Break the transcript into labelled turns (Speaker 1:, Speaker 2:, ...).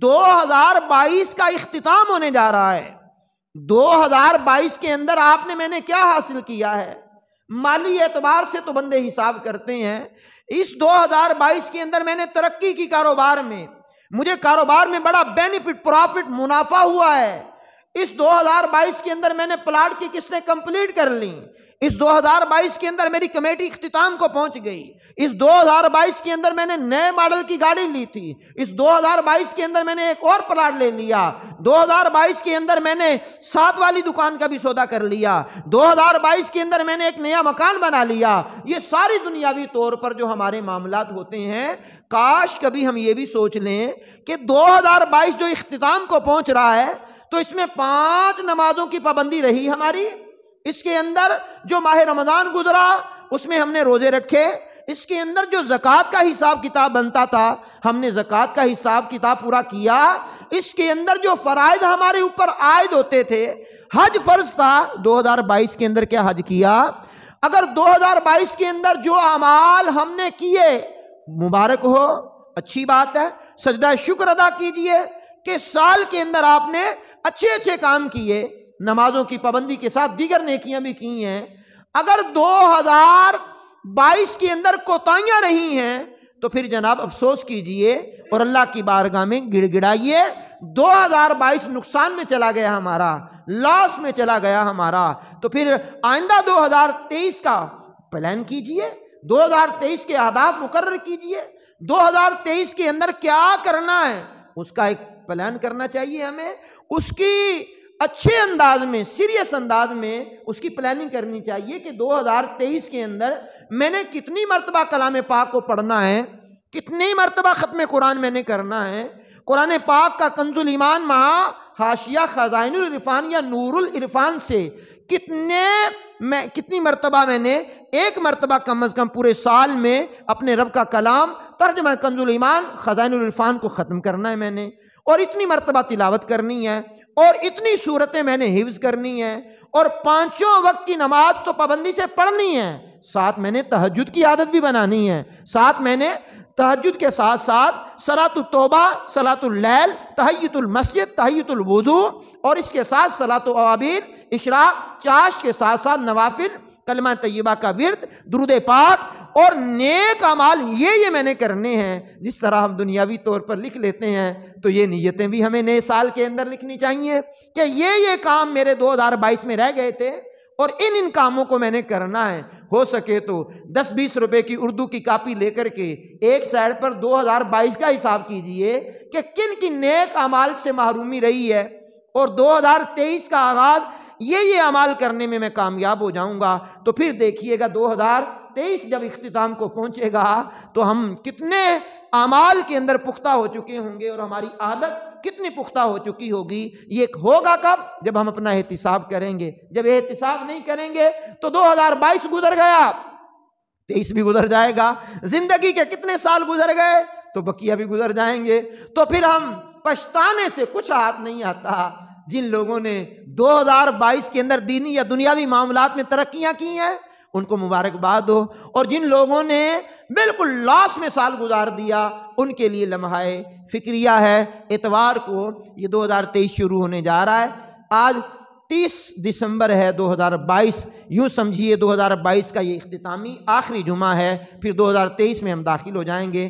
Speaker 1: 2022 کا اختتام ہونے جا رہا ہے۔ 2022 کے اندر آپ نے میں نے کیا حاصل کیا ہے؟ مالی اعتبار سے تو بندے حساب کرتے ہیں، اس 2022 کے اندر میں نے ترقی کی کاروبار میں، مجھے کاروبار میں بڑا بینیفٹ، پرافٹ، منافع ہوا ہے۔ اس 2022 کے اندر میں نے پلاٹ کی قسطیں کمپلیٹ کر لیں۔ اس 2022 کے اندر میری کمیٹی اختتام کو پہنچ گئی۔ اس 2022 کے اندر میں نے نئے ماڈل کی گاڑی لی تھی۔ اس 2022 کے اندر میں نے ایک اور پلاٹ لے لیا۔ 2022 کے اندر میں نے 7 والی دکان کا بھی سودا کر لیا۔ 2022 کے اندر میں نے ایک نیا مکان بنا لیا۔ یہ ساری دنیاوی طور پر جو ہمارے معاملات ہوتے ہیں، کاش کبھی ہم یہ بھی سوچ لیں کہ 2022 جو اختتام کو پہنچ رہا ہے تو اس میں 5 نمازوں کی پابندی رہی ہماری۔ اس کے اندر جو ماہ رمضان گزرا اس میں ہم نے روزے رکھے۔ اس کے اندر جو زکوٰۃ کا حساب کتاب بنتا تھا ہم نے زکوٰۃ کا حساب کتاب پورا کیا۔ اس کے اندر جو فرائض ہمارے اوپر عائد ہوتے تھے، حج فرض تھا، 2022 کے اندر کیا حج کیا؟ اگر 2022 کے اندر جو اعمال ہم نے کیے مبارک ہو، اچھی بات ہے، سجدہ شکر ادا کیجئے کہ سال کے اندر آپ نے اچھے کام کیے، نمازوں کی پابندی کے ساتھ دیگر نیکیاں بھی کی ہیں۔ اگر 2022 کے اندر کوتاہیاں رہی ہیں تو پھر جناب افسوس کیجئے اور اللہ کی بارگاہ میں گڑ گڑائیے۔ 2022 نقصان میں چلا گیا ہمارا، لاس میں چلا گیا ہمارا، تو پھر آئندہ 2023 کا پلان کیجئے، 2023 کے اہداف مقرر کیجئے۔ 2023 کے اندر کیا کرنا ہے اس کا ایک پلان کرنا چاہیے ہمیں، اس کی اچھے انداز میں، سیریس انداز میں اس کی پلاننگ کرنی چاہیے کہ 2023 کے اندر میں نے کتنی مرتبہ کلام پاک کو پڑھنا ہے، کتنی مرتبہ ختم قرآن میں نے کرنا ہے، قرآن پاک کا کنز الایمان مع حاشیہ خزائن العرفان یا نور العرفان سے کتنی مرتبہ میں نے، ایک مرتبہ کم از کم پورے سال میں اپنے رب کا کلام ترجمہ کنز الایمان خزائن العرفان کو ختم کرنا ہے میں نے، اور اتنی مرتبہ تلاوت کرنی ہے، اور اتنی صورتیں میں نے حفظ کرنی ہے، اور 5 وقت کی نماز تو پابندی سے پڑھنی ہے، ساتھ میں نے تہجد کی عادت بھی بنانی ہے، ساتھ میں نے تہجد کے ساتھ ساتھ صلاۃ التوبہ، صلاۃ اللیل، تحیۃ المسجد، تحیۃ الوضو، اور اس کے ساتھ صلاۃ الاوابین، اشراق، چاش کے ساتھ ساتھ نوافل، کلمہ طیبہ کا ورد، درود پاک اور نیک اعمال، یہ میں نے کرنے ہیں۔ جس طرح ہم دنیاوی طور پر لکھ لیتے ہیں تو یہ نیتیں بھی ہمیں نئے سال کے اندر لکھنی چاہیے کہ یہ کام میرے 2022 میں رہ گئے تھے اور ان کاموں کو میں نے کرنا ہے۔ ہو سکے تو 10-20 روپے کی اردو کی کاپی لے کر کے ایک سائڈ پر 2022 کا حساب کیجئے کہ کن کی نیک اعمال سے محرومی رہی ہے، اور 2023 کا آغاز یہ اعمال کرنے میں کامیاب ہو جاؤں گا، تو پھر دیکھیے گا 2023 جب اختتام کو پہنچے گا تو ہم کتنے اعمال کے اندر پختہ ہو چکے ہوں گے اور ہماری عادت کتنی پختہ ہو چکی ہوگی۔ یہ ہوگا کب؟ جب ہم اپنا احتساب کریں گے۔ جب احتساب نہیں کریں گے تو 2022 گزر گیا، 23 بھی گزر جائے گا، زندگی کے کتنے سال گزر گئے تو بقیہ بھی گزر جائیں گے، تو پھر ہم پچھتانے سے کچھ ہاتھ نہیں آتا۔ جن لوگوں نے 2022 کے اندر دینی یا دنیاوی معاملات میں ترقیاں کی ہیں ان کو مبارکباد ہو، اور جن لوگوں نے بالکل لاس میں سال گزار دیا ان کے لیے لمحہ فکریہ ہے۔ اتوار کو یہ 2023 شروع ہونے جا رہا ہے، آج 30 دسمبر ہے 2022، یوں سمجھیے 2022 کا یہ اختتامی آخری جمعہ ہے، پھر 2023 میں ہم داخل ہو جائیں گے۔